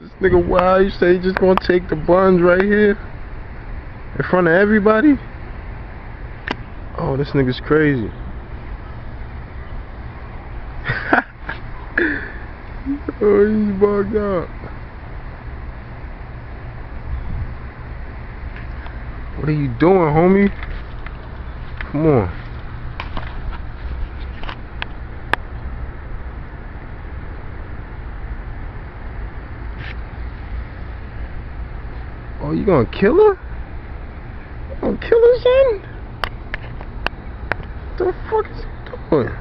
This nigga Wild, you say he just gonna take the buns right here? In front of everybody? Oh, this nigga's crazy. Oh, he's bugged out. What are you doing, homie? Come on. Oh, you gonna kill her? You gonna kill her, son? What the fuck is he doing?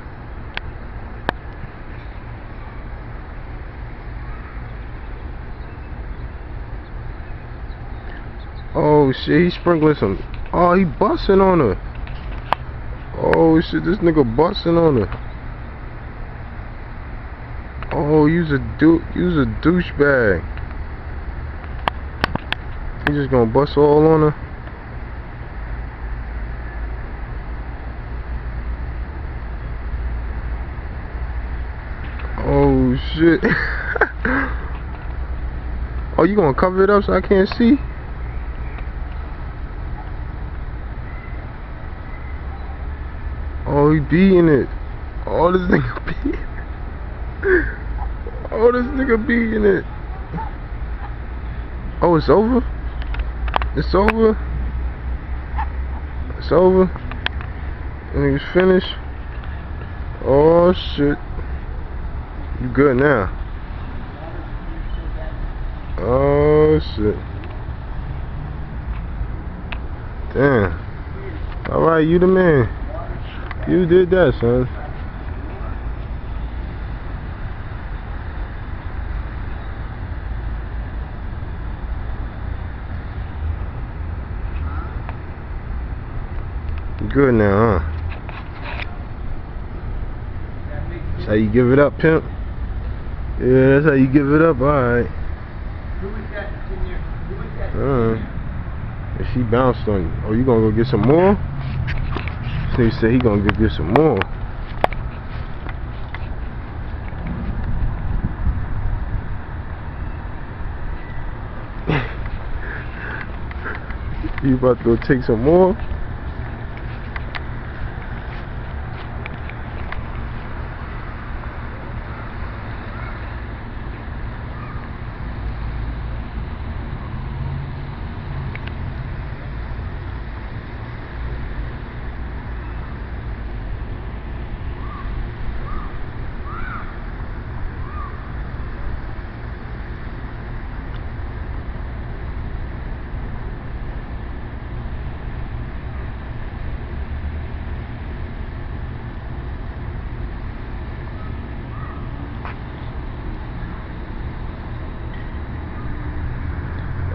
Oh shit, he's sprinkling some. Oh, he busting on her. Oh shit, this nigga busting on her. Oh, use a douchebag. He just gonna bust all on her. Oh shit. Oh, you gonna cover it up so I can't see? Oh, he beating it. Oh, this nigga beating it. Oh, this nigga beating it. Oh, it's over? It's over? It's over? And he was finished? Oh shit. You good now? Oh shit. Damn. Alright, you the man. You did that, son. You good now, huh? That's how you give it up, pimp? Yeah, that's how you give it up, alright. And she bounced on you. Oh, you gonna go get some more? So he said he gonna go get some more. You about to go take some more?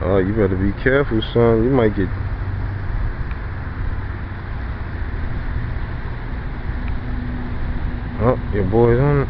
Oh, you better be careful, son. You might get... Oh, your boy's on it.